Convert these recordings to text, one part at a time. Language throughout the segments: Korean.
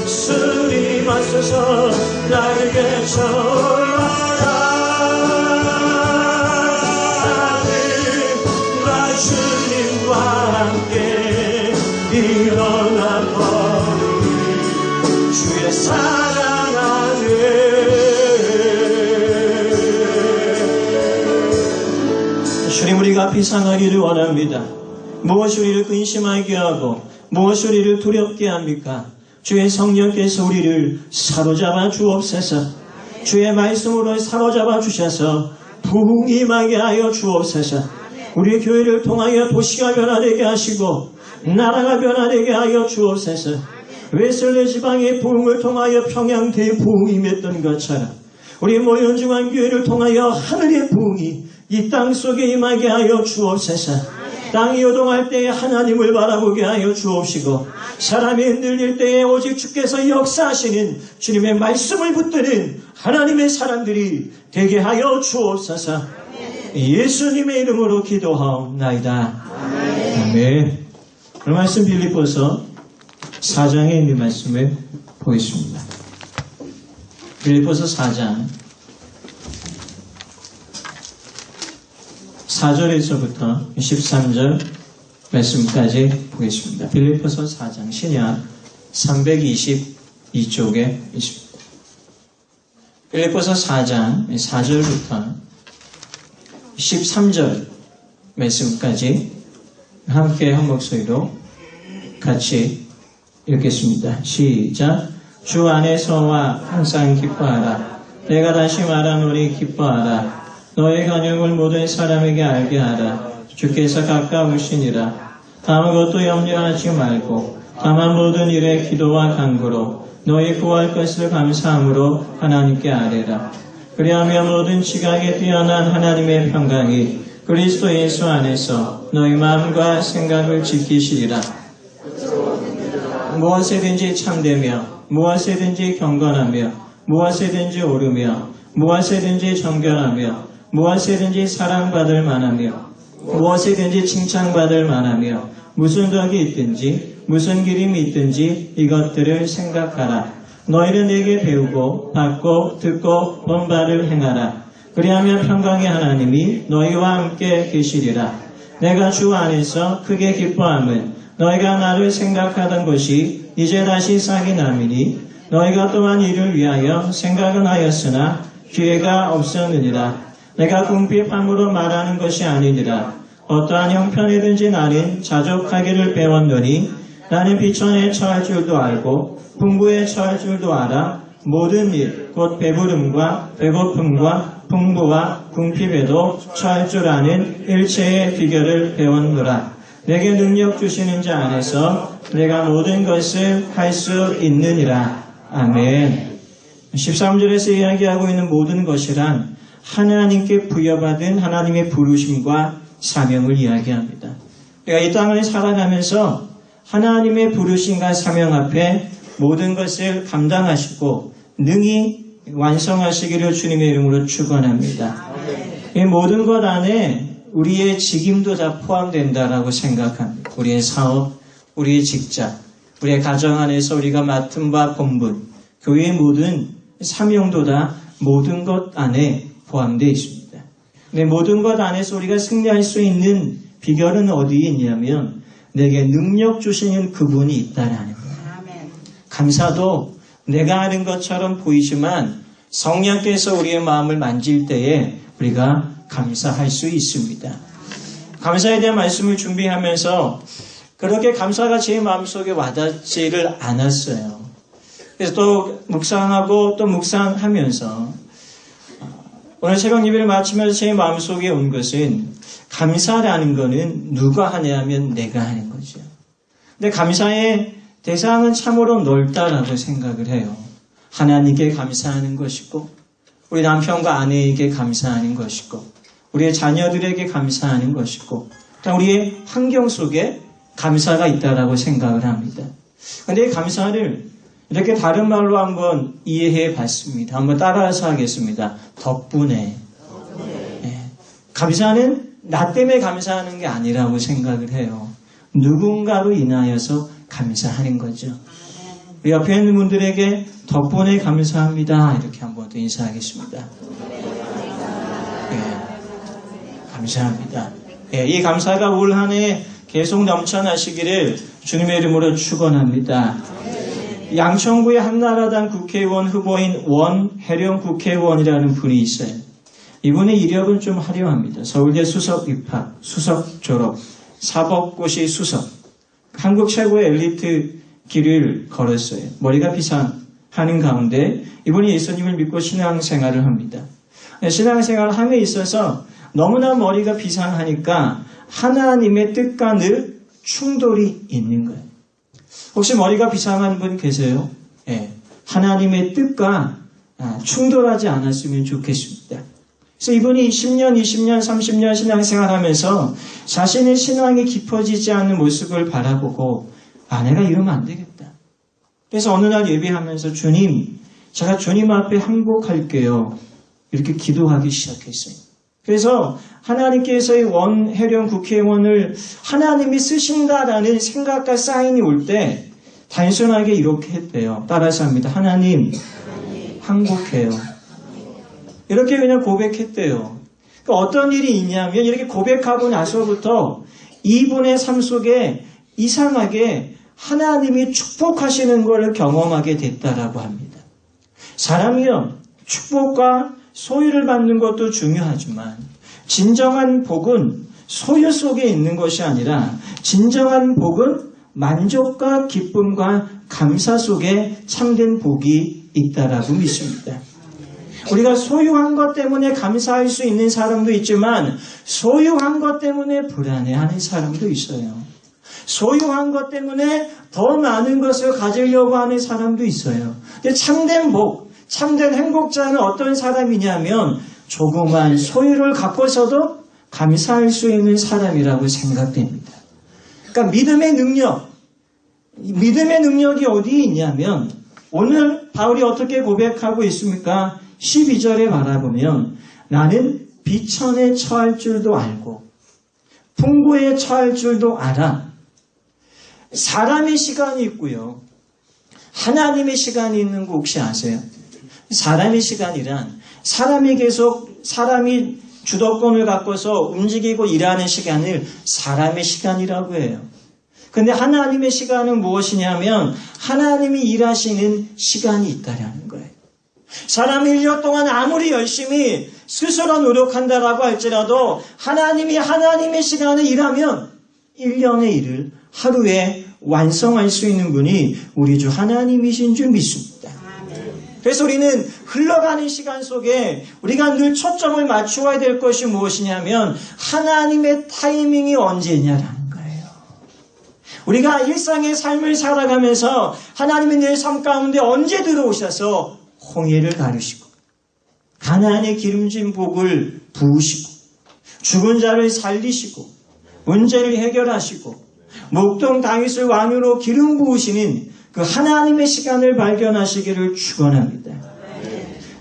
주님 하소서 나에게 전하라. 나 주님과 함께 일어나 버리니 주의 사랑 안에. 주님, 우리가 비상하기를 원합니다. 무엇이 우리를 근심하게 하고 무엇이 우리를 두렵게 합니까? 주의 성령께서 우리를 사로잡아 주옵소서. 주의 말씀으로 사로잡아 주셔서 부흥이 임하게 하여 주옵소서. 우리 교회를 통하여 도시가 변화되게 하시고 나라가 변화되게 하여 주옵소서. 웨슬레 지방의 부흥을 통하여 평양 대부흥이 맺던 것처럼 우리 모현중앙교회를 통하여 하늘의 부흥이 이 땅 속에 임하게 하여 주옵소서. 땅이 요동할 때에 하나님을 바라보게 하여 주옵시고 사람이 흔들릴 때에 오직 주께서 역사하시는 주님의 말씀을 붙드는 하나님의 사람들이 되게 하여 주옵소서. 예수님의 이름으로 기도하옵나이다. 아멘. 오늘 말씀 빌립보서 4장에 있는 말씀을 보겠습니다. 빌립보서 4장 4절에서부터 13절 말씀까지 보겠습니다. 빌립보서 4장 신약 322쪽에 있습니다. 빌립보서 4장 4절부터 13절 말씀까지 함께 한 목소리로 같이 읽겠습니다. 시작. 주 안에서와 항상 기뻐하라. 내가 다시 말하노니 기뻐하라. 너의 간용을 모든 사람에게 알게 하라. 주께서 가까우시니라. 아무것도 염려하지 말고 다만 모든 일에 기도와 간구로 너희 구할 것을 감사함으로 하나님께 아뢰라. 그리하면 모든 지각에 뛰어난 하나님의 평강이 그리스도 예수 안에서 너희 마음과 생각을 지키시리라. 무엇에든지 참되며 무엇에든지 경건하며 무엇에든지 오르며 무엇에든지 정결하며 무엇에든지 사랑받을 만하며 무엇에든지 칭찬받을 만하며 무슨 덕이 있든지 무슨 기림이 있든지 이것들을 생각하라. 너희는 내게 배우고 받고 듣고 본 바를 행하라. 그리하면 평강의 하나님이 너희와 함께 계시리라. 내가 주 안에서 크게 기뻐함은 너희가 나를 생각하던 것이 이제 다시 싹이 남이니 너희가 또한 이를 위하여 생각은 하였으나 기회가 없었느니라. 내가 궁핍함으로 말하는 것이 아니니라. 어떠한 형편이든지 나는 자족하기를 배웠노니 나는 비천에 처할 줄도 알고 풍부에 처할 줄도 알아. 모든 일 곧 배부름과 배고픔과 풍부와 궁핍에도 처할 줄 아는 일체의 비결을 배웠노라. 내게 능력 주시는 자 안에서 내가 모든 것을 할 수 있느니라. 아멘. 13절에서 이야기하고 있는 모든 것이란 하나님께 부여받은 하나님의 부르심과 사명을 이야기합니다. 우리가 이 땅을 살아가면서 하나님의 부르심과 사명 앞에 모든 것을 감당하시고 능히 완성하시기를 주님의 이름으로 축원합니다. 이 모든 것 안에 우리의 직임도 다 포함된다라고 생각합니다. 우리의 사업, 우리의 직장, 우리의 가정 안에서 우리가 맡은 바 본분, 교회의 모든 사명도 다 모든 것 안에 포함되어 있습니다. 근데 모든 것 안에서 우리가 승리할 수 있는 비결은 어디에 있냐면 내게 능력 주시는 그분이 있다라는 거예요. 감사도 내가 하는 것처럼 보이지만 성령께서 우리의 마음을 만질 때에 우리가 감사할 수 있습니다. 감사에 대한 말씀을 준비하면서 그렇게 감사가 제 마음속에 와닿지를 않았어요. 그래서 또 묵상하고 또 묵상하면서 오늘 새벽 예배를 마치면서 제 마음속에 온 것은 감사라는 거는 누가 하냐 하면 내가 하는 거죠. 근데 감사의 대상은 참으로 넓다라고 생각을 해요. 하나님께 감사하는 것이고 우리 남편과 아내에게 감사하는 것이고 우리의 자녀들에게 감사하는 것이고 우리의 환경 속에 감사가 있다라고 생각을 합니다. 그런데 이 감사를 이렇게 다른 말로 한번 이해해 봤습니다. 한번 따라서 하겠습니다. 덕분에. 네, 감사는 나 때문에 감사하는 게 아니라고 생각을 해요. 누군가로 인하여서 감사하는 거죠. 우리 옆에 있는 분들에게 덕분에 감사합니다. 이렇게 한번 더 인사하겠습니다. 감사합니다. 이 감사가 올 한 해 계속 넘쳐나시기를 주님의 이름으로 축원합니다. 양천구의 한나라당 국회의원 후보인 원혜령 국회의원이라는 분이 있어요. 이분의 이력은 좀 화려합니다. 서울대 수석 입학, 수석 졸업, 사법고시 수석, 한국 최고의 엘리트 길을 걸었어요. 머리가 비상하는 가운데 이분이 예수님을 믿고 신앙생활을 합니다. 신앙생활을 함에 있어서 너무나 머리가 비상하니까 하나님의 뜻과 늘 충돌이 있는 거예요. 혹시 머리가 비상한 분 계세요? 하나님의 뜻과 충돌하지 않았으면 좋겠습니다. 그래서 이분이 10년, 20년, 30년 신앙생활하면서 자신의 신앙이 깊어지지 않는 모습을 바라보고 내가 이러면 안 되겠다. 그래서 어느 날 예배하면서 주님, 제가 주님 앞에 항복할게요. 이렇게 기도하기 시작했어요. 그래서 하나님께서의 원혜령 국회의원을 하나님이 쓰신다라는 생각과 사인이 올 때 단순하게 이렇게 했대요. 따라서 합니다. 하나님, 항복해요. 이렇게 그냥 고백했대요. 그러니까 어떤 일이 있냐면 이렇게 고백하고 나서부터 이분의 삶 속에 이상하게 하나님이 축복하시는 것을 경험하게 됐다라고 합니다. 사람이요, 축복과 소유를 받는 것도 중요하지만 진정한 복은 소유 속에 있는 것이 아니라 진정한 복은 만족과 기쁨과 감사 속에 참된 복이 있다라고 믿습니다. 우리가 소유한 것 때문에 감사할 수 있는 사람도 있지만 소유한 것 때문에 불안해하는 사람도 있어요. 소유한 것 때문에 더 많은 것을 가지려고 하는 사람도 있어요. 근데 참된 복, 참된 행복자는 어떤 사람이냐면 조그만 소유를 갖고서도 감사할 수 있는 사람이라고 생각됩니다. 그러니까 믿음의 능력이 어디에 있냐면 오늘 바울이 어떻게 고백하고 있습니까? 12절에 말해보면 나는 비천에 처할 줄도 알고 풍부에 처할 줄도 알아. 사람의 시간이 있고요. 하나님의 시간이 있는 거 혹시 아세요? 사람의 시간이란 사람이 주도권을 갖고서 움직이고 일하는 시간을 사람의 시간이라고 해요. 근데 하나님의 시간은 무엇이냐면 하나님이 일하시는 시간이 있다라는 거예요. 사람이 1년 동안 아무리 열심히 스스로 노력한다라고 할지라도 하나님이 하나님의 시간에 일하면 1년의 일을 하루에 완성할 수 있는 분이 우리 주 하나님이신 줄 믿습니다. 그래서 우리는 흘러가는 시간 속에 우리가 늘 초점을 맞추어야 될 것이 무엇이냐면 하나님의 타이밍이 언제냐라는 거예요. 우리가 일상의 삶을 살아가면서 하나님의 내 삶 가운데 언제 들어오셔서 홍해를 가르시고 가나안의 기름진 복을 부으시고 죽은 자를 살리시고 문제를 해결하시고 목동 다윗을 왕으로 기름 부으시는 그 하나님의 시간을 발견하시기를 축원합니다.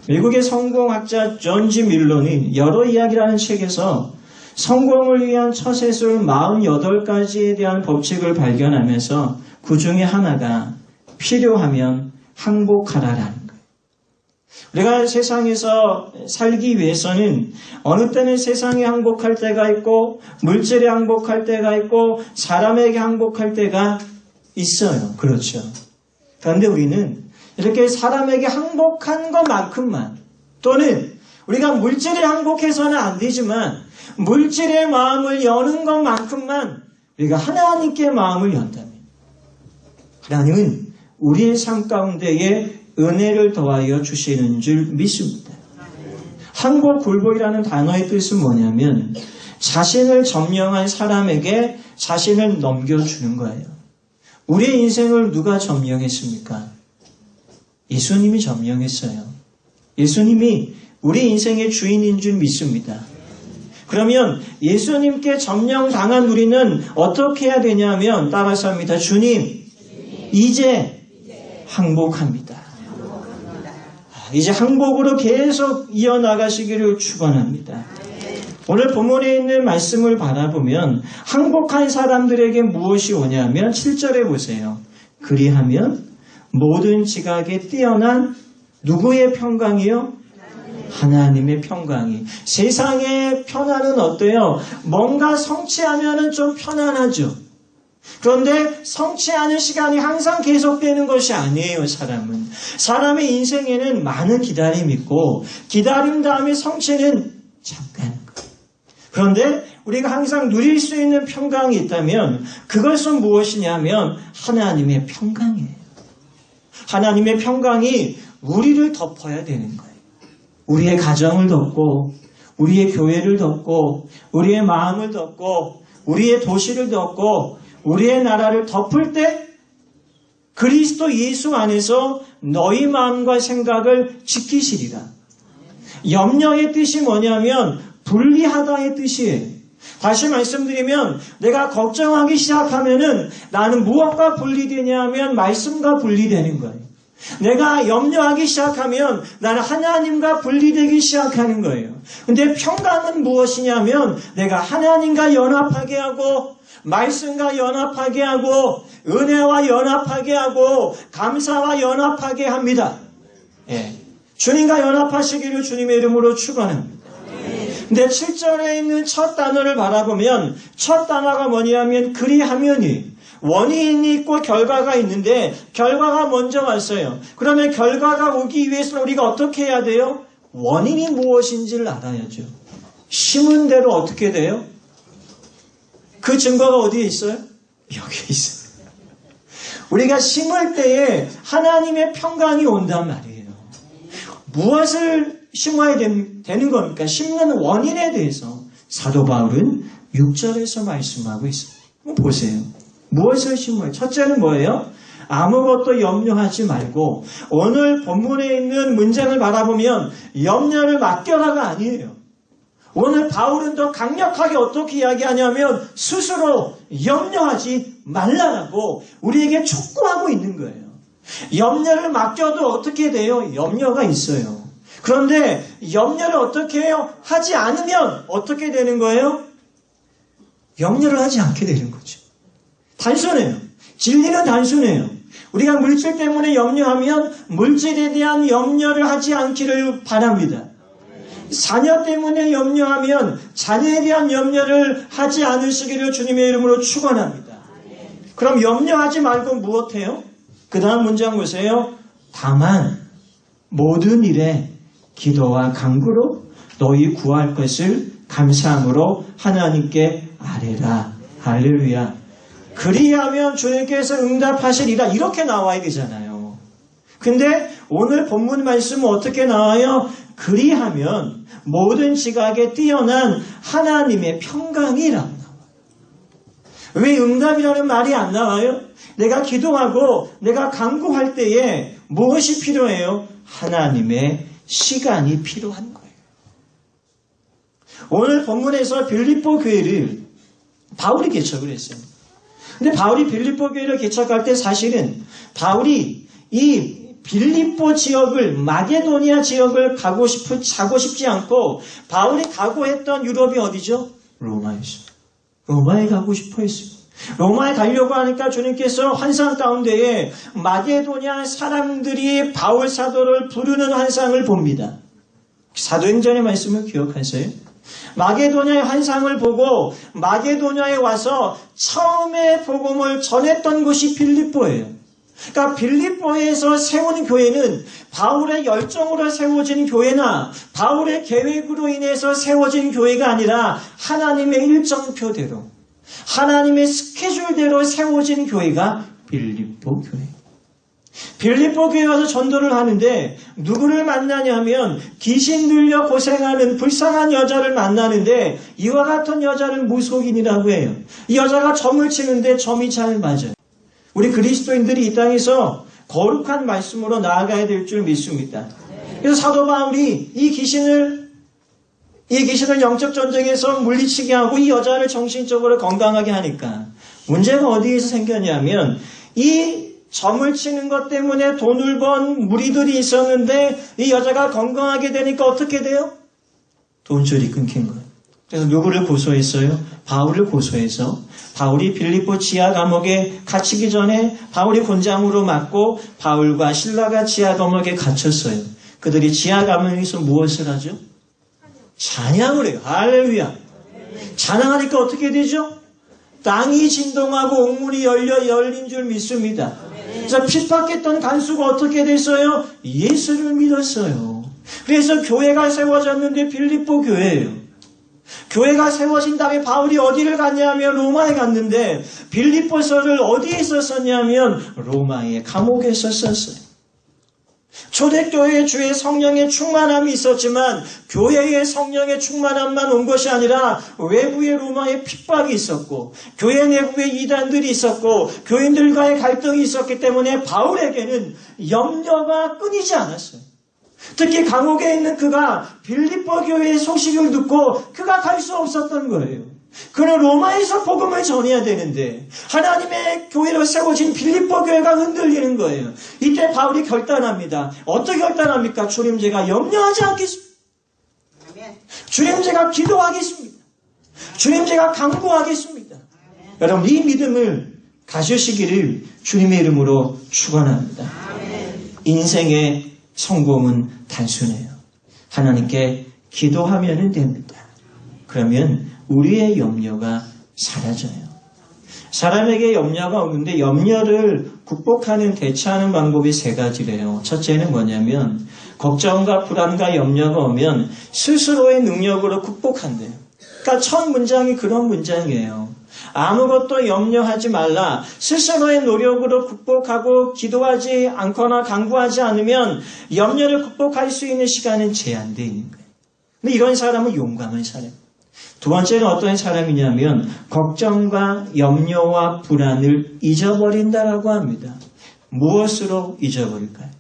미국의 성공학자 존 G 밀러는 여러 이야기라는 책에서 성공을 위한 처세술 48가지에 대한 법칙을 발견하면서 그 중에 하나가 필요하면 항복하라라는 거예요. 우리가 세상에서 살기 위해서는 어느 때는 세상에 항복할 때가 있고 물질에 항복할 때가 있고 사람에게 항복할 때가 있어요. 그렇죠. 그런데 우리는 이렇게 사람에게 항복한 것만큼만 또는 우리가 물질에 항복해서는 안 되지만 물질의 마음을 여는 것만큼만 우리가 하나님께 마음을 연다면 하나님은 우리의 삶 가운데에 은혜를 더하여 주시는 줄 믿습니다. 항복 굴복이라는 단어의 뜻은 뭐냐면 자신을 점령한 사람에게 자신을 넘겨주는 거예요. 우리의 인생을 누가 점령했습니까? 예수님이 점령했어요. 예수님이 우리 인생의 주인인 줄 믿습니다. 그러면 예수님께 점령당한 우리는 어떻게 해야 되냐면 따라서 합니다. 주님, 이제 항복합니다. 이제 항복으로 계속 이어나가시기를 축원합니다. 오늘 본문에 있는 말씀을 바라보면 항복한 사람들에게 무엇이 오냐면 7절에 보세요. 그리하면 모든 지각에 뛰어난 누구의 평강이요? 하나님의 평강이. 세상의 편안은 어때요? 뭔가 성취하면은 좀 편안하죠. 그런데 성취하는 시간이 항상 계속되는 것이 아니에요, 사람은. 사람의 인생에는 많은 기다림이 있고, 기다림 다음에 성취는 잠깐. 그런데 우리가 항상 누릴 수 있는 평강이 있다면, 그것은 무엇이냐면, 하나님의 평강이에요. 하나님의 평강이 우리를 덮어야 되는 거예요. 우리의 가정을 덮고, 우리의 교회를 덮고, 우리의 마음을 덮고, 우리의 도시를 덮고, 우리의 나라를 덮을 때 그리스도 예수 안에서 너희 마음과 생각을 지키시리라. 염려의 뜻이 뭐냐면 분리하다의 뜻이에요. 다시 말씀드리면 내가 걱정하기 시작하면은 나는 무엇과 분리되냐 하면 말씀과 분리되는 거예요. 내가 염려하기 시작하면 나는 하나님과 분리되기 시작하는 거예요. 근데 평강은 무엇이냐면 내가 하나님과 연합하게 하고 말씀과 연합하게 하고 은혜와 연합하게 하고 감사와 연합하게 합니다. 예. 주님과 연합하시기를 주님의 이름으로 축원합니다. 근데 7절에 있는 첫 단어를 바라보면 첫 단어가 뭐냐면 그리하면이 원인이 있고 결과가 있는데 결과가 먼저 왔어요. 그러면 결과가 오기 위해서는 우리가 어떻게 해야 돼요? 원인이 무엇인지를 알아야죠. 심은 대로 어떻게 돼요? 그 증거가 어디에 있어요? 여기에 있어요. 우리가 심을 때에 하나님의 평강이 온단 말이에요. 무엇을 심어야 되는 겁니까? 심는 원인에 대해서 사도 바울은 6절에서 말씀하고 있습니다. 한번 보세요. 무엇을 심어요? 첫째는 뭐예요? 아무것도 염려하지 말고 오늘 본문에 있는 문장을 바라보면 염려를 맡겨라가 아니에요. 오늘 바울은 더 강력하게 어떻게 이야기하냐면 스스로 염려하지 말라라고 우리에게 촉구하고 있는 거예요. 염려를 맡겨도 어떻게 돼요? 염려가 있어요. 그런데 염려를 어떻게 해요? 하지 않으면 어떻게 되는 거예요? 염려를 하지 않게 되는 거죠. 단순해요. 진리는 단순해요. 우리가 물질 때문에 염려하면 물질에 대한 염려를 하지 않기를 바랍니다. 자녀 때문에 염려하면 자녀에 대한 염려를 하지 않으시기를 주님의 이름으로 축원합니다. 그럼 염려하지 말고 무엇해요? 그 다음 문장 보세요. 다만 모든 일에 기도와 간구로 너희 구할 것을 감사함으로 하나님께 아뢰라. 할렐루야. 그리하면 주님께서 응답하시리라. 이렇게 나와야 되잖아요. 근데 오늘 본문 말씀은 어떻게 나와요? 그리하면 모든 지각에 뛰어난 하나님의 평강이라고 나와요. 왜 응답이라는 말이 안 나와요? 내가 기도하고 내가 간구할 때에 무엇이 필요해요? 하나님의 시간이 필요한 거예요. 오늘 본문에서 빌립보 교회를 바울이 개척을 했어요. 근데 바울이 빌립보 교회를 개척할 때 사실은 바울이 이 빌립보 지역을 마게도니아 지역을 가고 싶지 않고 바울이 가고 했던 유럽이 어디죠? 로마였어요. 로마에 가고 싶어 했어요. 로마에 가려고 하니까 주님께서 환상 가운데에 마게도니아 사람들이 바울 사도를 부르는 환상을 봅니다. 사도행전의 말씀을 기억하세요? 마게도냐의 환상을 보고 마게도냐에 와서 처음에 복음을 전했던 곳이 빌립보예요. 그러니까 빌립보에서 세운 교회는 바울의 열정으로 세워진 교회나 바울의 계획으로 인해서 세워진 교회가 아니라 하나님의 일정표대로 하나님의 스케줄대로 세워진 교회가 빌립보 교회. 빌립보 교회에 와서 전도를 하는데 누구를 만나냐면 귀신 들려 고생하는 불쌍한 여자를 만나는데 이와 같은 여자를 무속인이라고 해요. 이 여자가 점을 치는데 점이 잘 맞아요. 우리 그리스도인들이 이 땅에서 거룩한 말씀으로 나아가야 될 줄 믿습니다. 그래서 사도 바울이 이 귀신을 영적 전쟁에서 물리치게 하고 이 여자를 정신적으로 건강하게 하니까 문제가 어디에서 생겼냐면 이 점을 치는 것 때문에 돈을 번 무리들이 있었는데 이 여자가 건강하게 되니까 어떻게 돼요? 돈줄이 끊긴 거예요. 그래서 누구를 고소했어요? 바울을 고소해서 바울이 빌립보 지하 감옥에 갇히기 전에 바울이 곤장으로 맞고 바울과 실라가 지하 감옥에 갇혔어요. 그들이 지하 감옥에서 무엇을 하죠? 찬양을 해요. 할렐루야. 찬양하니까 어떻게 되죠? 땅이 진동하고 옥문이 열린 줄 믿습니다. 그래서 핍박했던 간수가 어떻게 됐어요? 예수를 믿었어요. 그래서 교회가 세워졌는데 빌립보 교회예요. 교회가 세워진 다음에 바울이 어디를 갔냐면 로마에 갔는데 빌립보서를 어디에 썼었냐면 로마의 감옥에 썼었어요. 초대교회의 주의 성령의 충만함이 있었지만 교회의 성령의 충만함만 온 것이 아니라 외부의 로마의 핍박이 있었고 교회 내부에 이단들이 있었고 교인들과의 갈등이 있었기 때문에 바울에게는 염려가 끊이지 않았어요. 특히 감옥에 있는 그가 빌립보 교회의 소식을 듣고 그가 갈 수 없었던 거예요. 그는 로마에서 복음을 전해야 되는데 하나님의 교회로 세워진 빌립보 교회가 흔들리는 거예요. 이때 바울이 결단합니다. 어떻게 결단합니까? 주님 제가 염려하지 않겠습니다. 주님 제가 기도하겠습니다. 주님 제가 간구하겠습니다. 여러분 이 믿음을 가지시기를 주님의 이름으로 축원합니다. 인생의 성공은 단순해요. 하나님께 기도하면 됩니다. 그러면 우리의 염려가 사라져요. 사람에게 염려가 오는데 염려를 극복하는 대처하는 방법이 세 가지래요. 첫째는 뭐냐면 걱정과 불안과 염려가 오면 스스로의 능력으로 극복한대요. 그러니까 첫 문장이 그런 문장이에요. 아무것도 염려하지 말라. 스스로의 노력으로 극복하고 기도하지 않거나 간구하지 않으면 염려를 극복할 수 있는 시간은 제한되어 있는 거예요. 근데 이런 사람은 용감한 사람. 두 번째는 어떤 사람이냐면 걱정과 염려와 불안을 잊어버린다라고 합니다. 무엇으로 잊어버릴까요?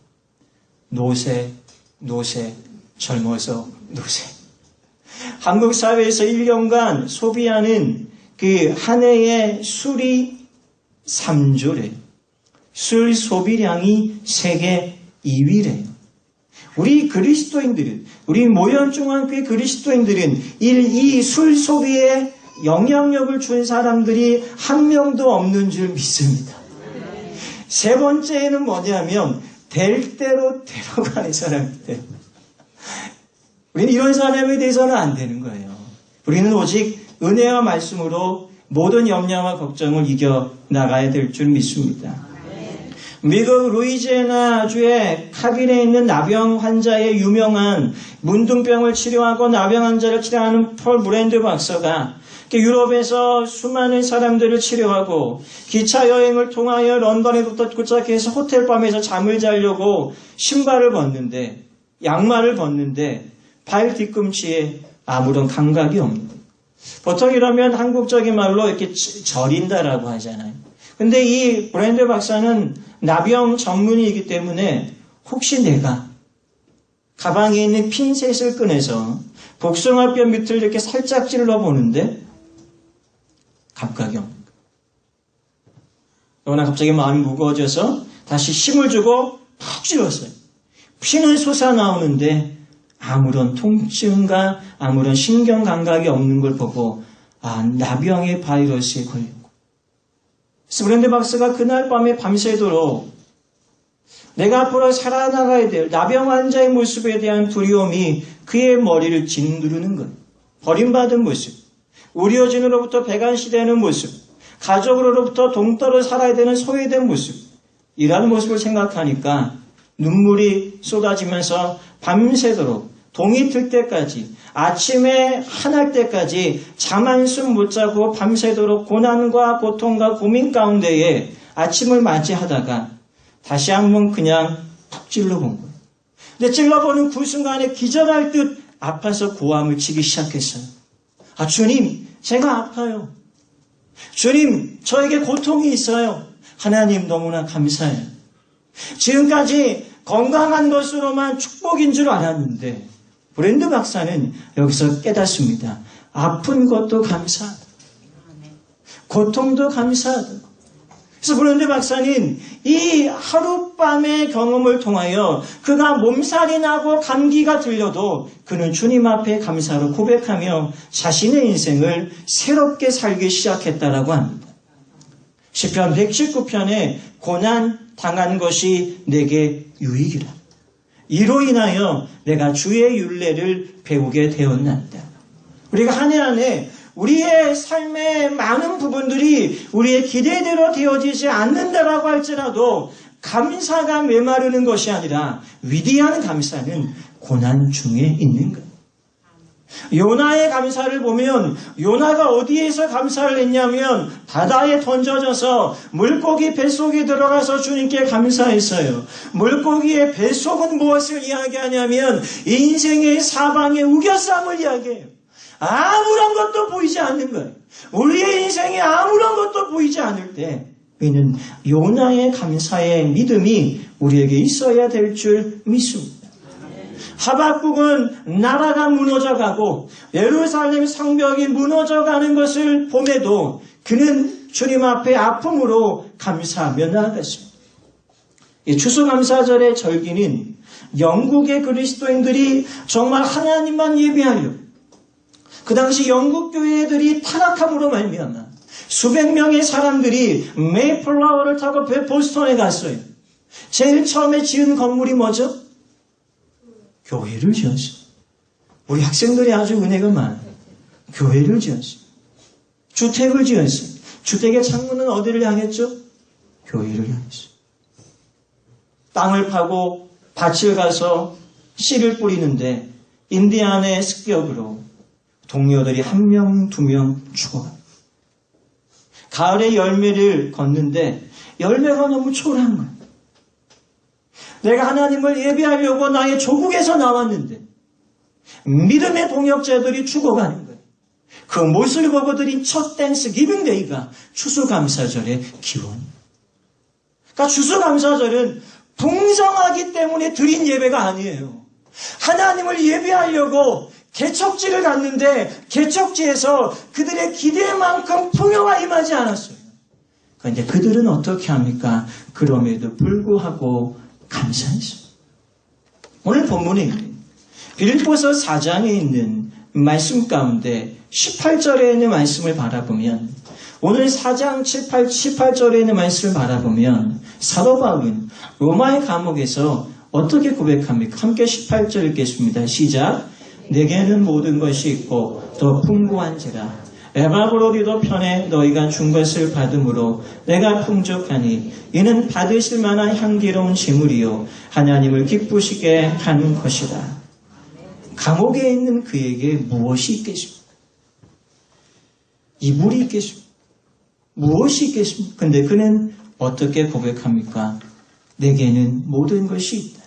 노세, 젊어서 노세. 한국 사회에서 1년간 소비하는 그 한 해의 술이 3조래요. 술 소비량이 세계 2위래요. 우리 그리스도인들은, 우리 모현중앙교회 그리스도인들은 이 술 소비에 영향력을 준 사람들이 한 명도 없는 줄 믿습니다. 세 번째는 뭐냐면 될 대로 데려가는 사람들. 우리는 이런 사람에 대해서는 안 되는 거예요. 우리는 오직 은혜와 말씀으로 모든 염려와 걱정을 이겨나가야 될 줄 믿습니다. 미국 루이지애나주의 카빈에 있는 나병 환자의 유명한 문둥병을 치료하고 나병 환자를 치료하는 폴 브랜드 박사가 유럽에서 수많은 사람들을 치료하고 기차 여행을 통하여 런던에 도착해서 호텔밤에서 잠을 자려고 신발을 벗는데 양말을 벗는데 발 뒤꿈치에 아무런 감각이 없는 거예요. 보통 이러면 한국적인 말로 이렇게 저린다라고 하잖아요. 근데 이 브랜드 박사는 나병 전문의이기 때문에 혹시 내가 가방에 있는 핀셋을 꺼내서 복숭아뼈 밑을 이렇게 살짝 찔러 보는데 감각이 없는 거예요. 그러나 갑자기 마음이 무거워져서 다시 힘을 주고 푹 찔렀어요. 피는 솟아나오는데 아무런 통증과 아무런 신경 감각이 없는 걸 보고 나병의 바이러스에 걸렸고 그래서 브랜드 박사가 그날 밤에 밤새도록 내가 앞으로 살아나가야 될 나병 환자의 모습에 대한 두려움이 그의 머리를 짓누르는 거예요. 버림받은 모습, 의료진으로부터 배관시되는 모습, 가족으로부터 동떨어 살아야 되는 소외된 모습, 이러한 모습을 생각하니까 눈물이 쏟아지면서 밤새도록 동이 틀 때까지 아침에 한할 때까지 잠 한숨 못 자고 밤새도록 고난과 고통과 고민 가운데에 아침을 맞이하다가 다시 한번 그냥 푹 찔러본 거예요. 근데 찔러보는 그 순간에 기절할 듯 아파서 고함을 치기 시작했어요. 주님, 제가 아파요. 주님, 저에게 고통이 있어요. 하나님 너무나 감사해요. 지금까지 건강한 것으로만 축복인 줄 알았는데 브랜드 박사는 여기서 깨닫습니다. 아픈 것도 감사하다. 고통도 감사하다. 그래서 브런드 박사는 이 하룻밤의 경험을 통하여 그가 몸살이 나고 감기가 들려도 그는 주님 앞에 감사로 고백하며 자신의 인생을 새롭게 살기 시작했다라고 합니다. 시편 119편에 고난 당한 것이 내게 유익이라. 이로 인하여 내가 주의 율례를 배우게 되었나이다. 우리가 한 해 한 해 우리의 삶의 많은 부분들이 우리의 기대대로 되어지지 않는다라고 할지라도 감사가 메마르는 것이 아니라 위대한 감사는 고난 중에 있는 것. 요나의 감사를 보면 요나가 어디에서 감사를 했냐면 바다에 던져져서 물고기 뱃속에 들어가서 주님께 감사했어요. 물고기의 뱃속은 무엇을 이야기하냐면 인생의 사방의 우겨쌈을 이야기해요. 아무런 것도 보이지 않는 거예요. 우리의 인생에 아무런 것도 보이지 않을 때 우리는 요나의 감사의 믿음이 우리에게 있어야 될 줄 믿습니다. 하박국은 나라가 무너져가고 예루살렘 성벽이 무너져가는 것을 봄에도 그는 주님 앞에 아픔으로 감사하며 나아갔습니다. 이 추수감사절의 절기는 영국의 그리스도인들이 정말 하나님만 예배하려고 그 당시 영국 교회들이 타락함으로 말미암아 수백 명의 사람들이 메이플라워를 타고 보스턴에 갔어요. 제일 처음에 지은 건물이 뭐죠? 교회를 지었어요. 우리 학생들이 아주 은혜가 많아요. 교회를 지었어요. 주택을 지었어요. 주택의 창문은 어디를 향했죠? 교회를 향했어요. 땅을 파고 밭을 가서 씨를 뿌리는데 인디안의 습격으로 동료들이 1명, 2명 죽어갑니다. 가을에 열매를 걷는데 열매가 너무 초라한 거예요. 내가 하나님을 예배하려고 나의 조국에서 나왔는데 믿음의 동역자들이 죽어가는 거예요. 그 못을 보고 드린 첫 댄스 기빙데이가 추수감사절의 기원입니다. 그러니까 추수감사절은 풍성하기 때문에 드린 예배가 아니에요. 하나님을 예배하려고 개척지를 갔는데 개척지에서 그들의 기대만큼 풍요가 임하지 않았어요. 그런데 그들은 어떻게 합니까? 그럼에도 불구하고 감사했어요. 오늘 본문에 있는 빌립보서 4장에 있는 말씀 가운데 18절에 있는 말씀을 바라보면 오늘 4장 18절에 있는 말씀을 바라보면 사도 바울은 로마의 감옥에서 어떻게 고백합니까? 함께 18절 읽겠습니다. 시작. 내게는 모든 것이 있고 더 풍부한지라 에바브로디도 편에 너희가 준 것을 받음으로 내가 풍족하니 이는 받으실 만한 향기로운 제물이요 하나님을 기쁘시게 하는 것이다. 감옥에 있는 그에게 무엇이 있겠습니까? 이불이 있겠습니까? 무엇이 있겠습니까? 근데 그는 어떻게 고백합니까? 내게는 모든 것이 있다.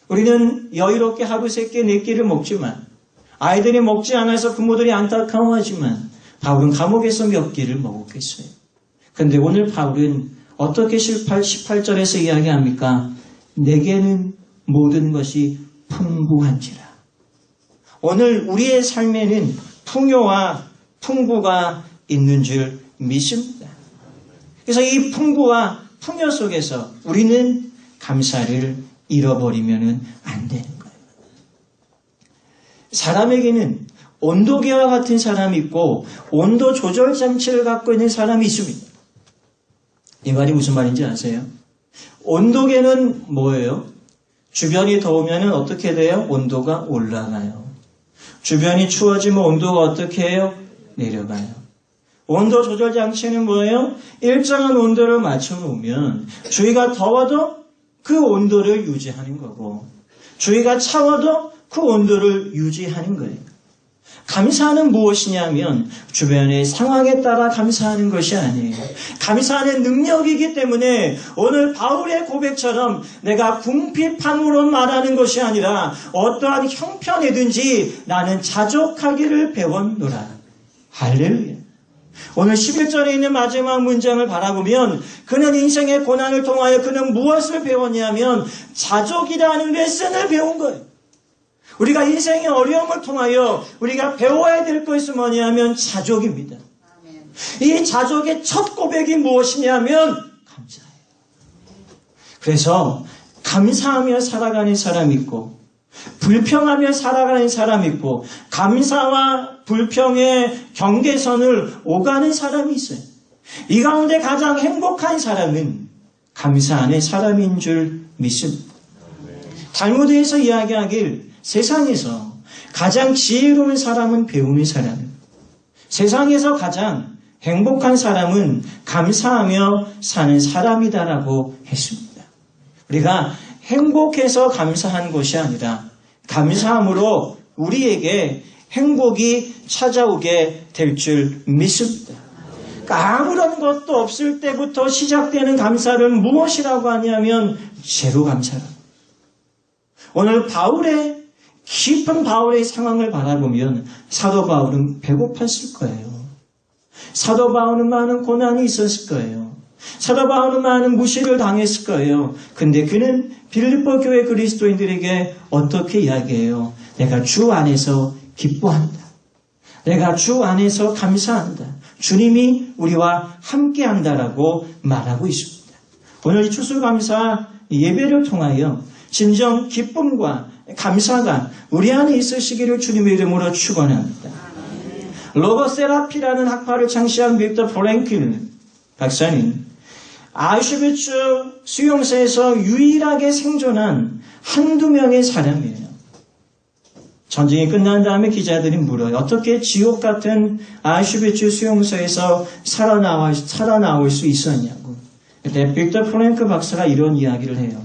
우리는 여유롭게 하루 3끼, 4끼를 먹지만 아이들이 먹지 않아서 부모들이 안타까워하지만 바울은 감옥에서 몇 끼를 먹었겠어요. 그런데 오늘 바울은 어떻게 18절에서 이야기합니까? 내게는 모든 것이 풍부한지라. 오늘 우리의 삶에는 풍요와 풍부가 있는 줄 믿습니다. 그래서 이 풍부와 풍요 속에서 우리는 감사를 잃어버리면 안 되는 거예요. 사람에게는 온도계와 같은 사람이 있고 온도 조절 장치를 갖고 있는 사람이 있습니다. 이 말이 무슨 말인지 아세요? 온도계는 뭐예요? 주변이 더우면 어떻게 돼요? 온도가 올라가요. 주변이 추워지면 온도가 어떻게 해요? 내려가요. 온도 조절 장치는 뭐예요? 일정한 온도를 맞춰놓으면 주위가 더워도 그 온도를 유지하는 거고 주위가 차워도 그 온도를 유지하는 거예요. 감사는 무엇이냐면 주변의 상황에 따라 감사하는 것이 아니에요. 감사하는 능력이기 때문에 오늘 바울의 고백처럼 내가 궁핍함으로 말하는 것이 아니라 어떠한 형편이든지 나는 자족하기를 배웠노라. 할렐루야. 오늘 11절에 있는 마지막 문장을 바라보면 그는 인생의 고난을 통하여 그는 무엇을 배웠냐면 자족이라는 레슨을 배운 거예요. 우리가 인생의 어려움을 통하여 우리가 배워야 될 것이 뭐냐면 자족입니다. 이 자족의 첫 고백이 무엇이냐면 감사예요. 그래서 감사하며 살아가는 사람이 있고 불평하며 살아가는 사람이 있고 감사와 불평의 경계선을 오가는 사람이 있어요. 이 가운데 가장 행복한 사람은 감사하는 사람인 줄 믿습니다. 달무드에서 이야기하길 세상에서 가장 지혜로운 사람은 배우는 사람입니다. 세상에서 가장 행복한 사람은 감사하며 사는 사람이다라고 했습니다. 우리가 행복해서 감사한 것이 아니라 감사함으로 우리에게 행복이 찾아오게 될 줄 믿습니다. 그러니까 아무런 것도 없을 때부터 시작되는 감사를 무엇이라고 하냐면 제로 감사라. 오늘 깊은 바울의 상황을 바라보면 사도 바울은 배고팠을 거예요. 사도 바울은 많은 고난이 있었을 거예요. 사도 바울은 많은 무시를 당했을 거예요. 근데 그는 빌립보 교회 그리스도인들에게 어떻게 이야기해요? 내가 주 안에서 기뻐한다. 내가 주 안에서 감사한다. 주님이 우리와 함께한다라고 말하고 있습니다. 오늘 이 추수감사 예배를 통하여 진정 기쁨과 감사가 우리 안에 있으시기를 주님의 이름으로 축원합니다. 로고세라피라는 학파를 창시한 빅터 프랭클 박사님, 아우슈비츠 수용소에서 유일하게 생존한 한두 명의 사람이에요. 전쟁이 끝난 다음에 기자들이 물어요. 어떻게 지옥 같은 아우슈비츠 수용소에서 살아나올 수 있었냐고. 그때 빅터 프랭클 박사가 이런 이야기를 해요.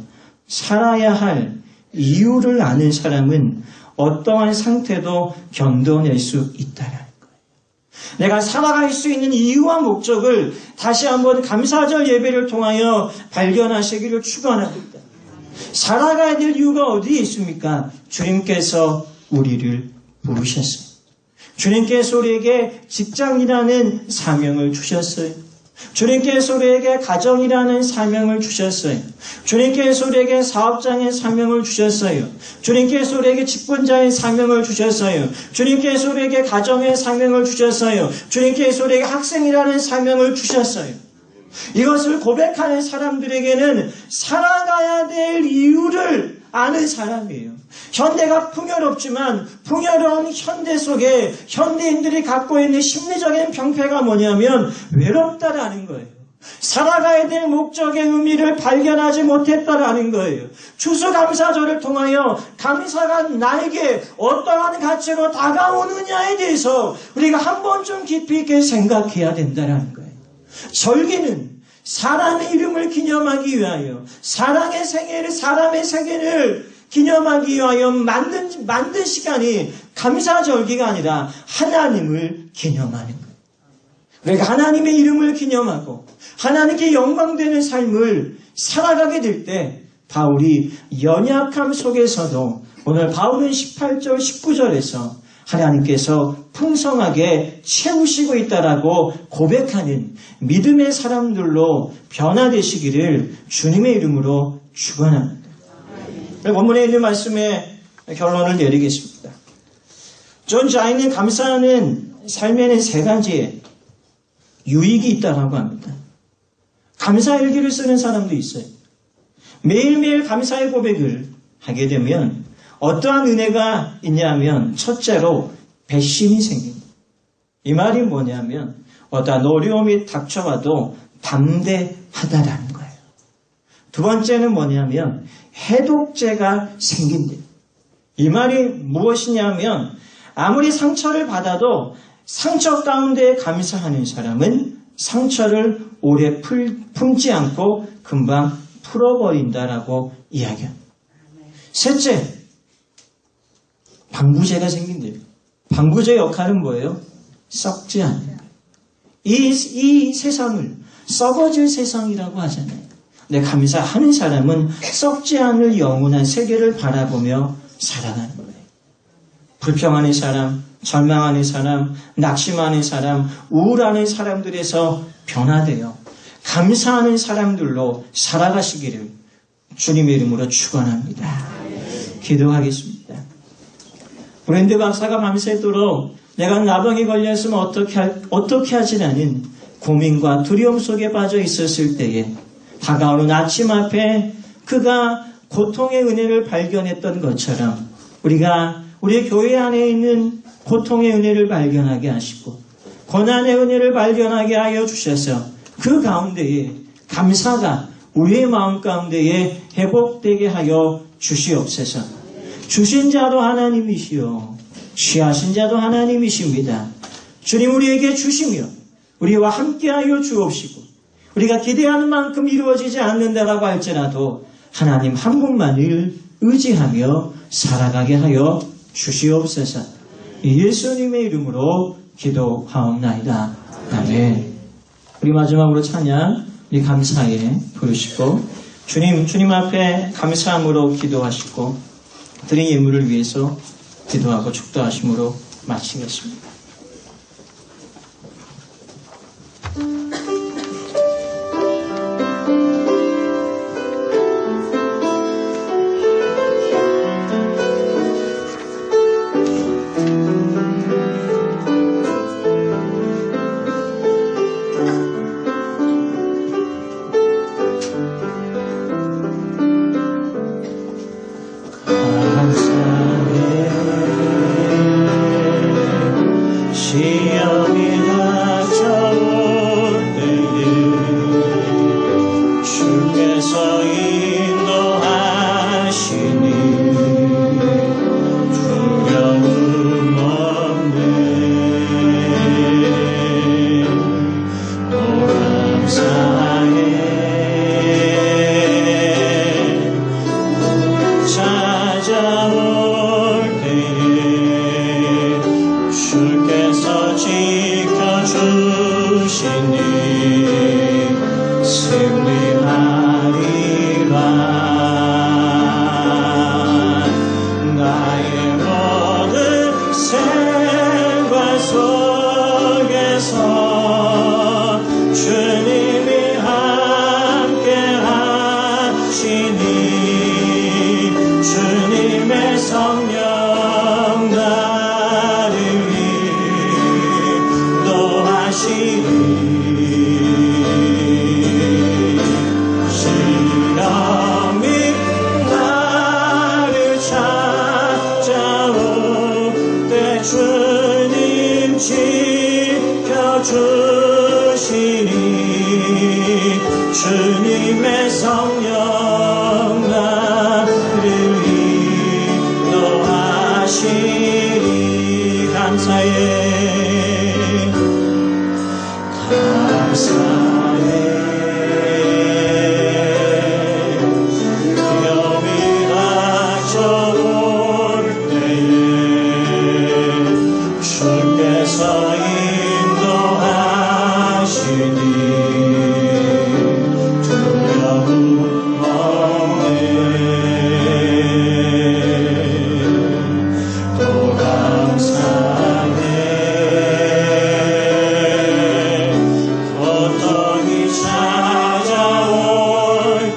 살아야 할 이유를 아는 사람은 어떠한 상태도 견뎌낼 수 있다라는 거예요. 내가 살아갈 수 있는 이유와 목적을 다시 한번 감사절 예배를 통하여 발견하시기를 축원합니다. 살아가야 될 이유가 어디에 있습니까? 주님께서 우리를 부르셨어요. 주님께서 우리에게 직장이라는 사명을 주셨어요. 주님께서 우리에게 가정이라는 사명을 주셨어요. 주님께서 우리에게 사업장의 사명을 주셨어요. 주님께서 우리에게 직분자의 사명을 주셨어요. 주님께서 우리에게 가정의 사명을 주셨어요. 주님께서 우리에게 학생이라는 사명을 주셨어요. 이것을 고백하는 사람들에게는 살아가야 될 이유를 아는 사람이에요. 현대가 풍요롭지만 풍요로운 현대 속에 현대인들이 갖고 있는 심리적인 병폐가 뭐냐면 외롭다라는 거예요. 살아가야 될 목적의 의미를 발견하지 못했다라는 거예요. 추수감사절을 통하여 감사가 나에게 어떠한 가치로 다가오느냐에 대해서 우리가 한 번쯤 깊이 있게 생각해야 된다라는 거예요. 절기는 사람의 이름을 기념하기 위하여 사람의 생애를 기념하기 위하여 만든 시간이 감사절기가 아니라 하나님을 기념하는 거예요. 우리가 하나님의 이름을 기념하고 하나님께 영광되는 삶을 살아가게 될 때 바울이 연약함 속에서도 오늘 바울은 18절 19절에서 하나님께서 풍성하게 채우시고 있다라고 고백하는 믿음의 사람들로 변화되시기를 주님의 이름으로 축원합니다. 본문에 있는 말씀의 결론을 내리겠습니다. 존 자인은 감사하는 삶에는 세 가지의 유익이 있다고 합니다. 감사 일기를 쓰는 사람도 있어요. 매일매일 감사의 고백을 하게 되면 어떠한 은혜가 있냐면 첫째로 배심이 생깁니다. 이 말이 뭐냐면 어떠한 어려움이 닥쳐와도 담대하다라는 거예요. 두 번째는 뭐냐면 해독제가 생긴다. 이 말이 무엇이냐면 아무리 상처를 받아도 상처 가운데 감사하는 사람은 상처를 오래 품지 않고 금방 풀어버린다라고 이야기합니다. 셋째, 방부제가 생긴대요. 방부제 역할은 뭐예요? 썩지 않는 거예요. 이 세상을 썩어질 세상이라고 하잖아요. 근데 감사하는 사람은 썩지 않을 영원한 세계를 바라보며 살아가는 거예요. 불평하는 사람, 절망하는 사람, 낙심하는 사람, 우울하는 사람들에서 변화되어 감사하는 사람들로 살아가시기를 주님의 이름으로 축원합니다. 기도하겠습니다. 브랜드 박사가 밤새도록 내가 나병에 걸렸으면 어떻게 하지라는 고민과 두려움 속에 빠져 있었을 때에 다가오는 아침 앞에 그가 고통의 은혜를 발견했던 것처럼 우리가 우리의 교회 안에 있는 고통의 은혜를 발견하게 하시고 고난의 은혜를 발견하게 하여 주셔서 그 가운데에 감사가 우리의 마음 가운데에 회복되게 하여 주시옵소서. 주신 자도 하나님이시요 취하신 자도 하나님이십니다. 주님 우리에게 주시며 우리와 함께하여 주옵시고 우리가 기대하는 만큼 이루어지지 않는다라고 할지라도 하나님 한 분만을 의지하며 살아가게 하여 주시옵소서. 예수님의 이름으로 기도하옵나이다. 아멘. 우리 마지막으로 찬양 우리 감사에 부르시고 주님 앞에 감사함으로 기도하시고 드린 예물을 위해서 기도하고 축도하심으로 마치겠습니다. 주님의 성령 나를 인도하시리. 감사해 염이 닥쳐올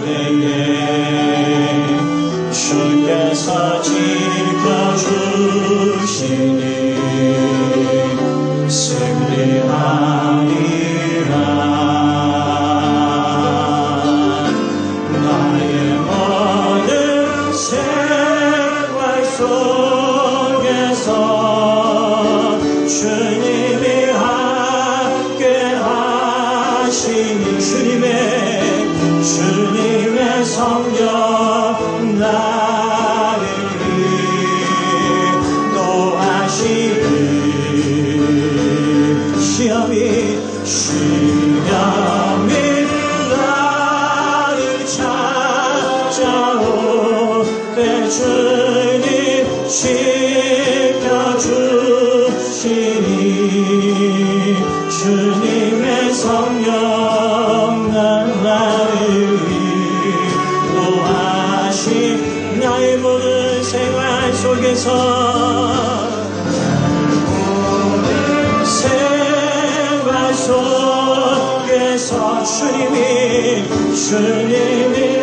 때에 주께서 인도하시니 주님의 성령 나를 인도하시리. 시험이 나를 찾아올 때 주님 지켜주시니 주님의 성령 나를 인도하시. 나의 모든 생활 속에서 주님이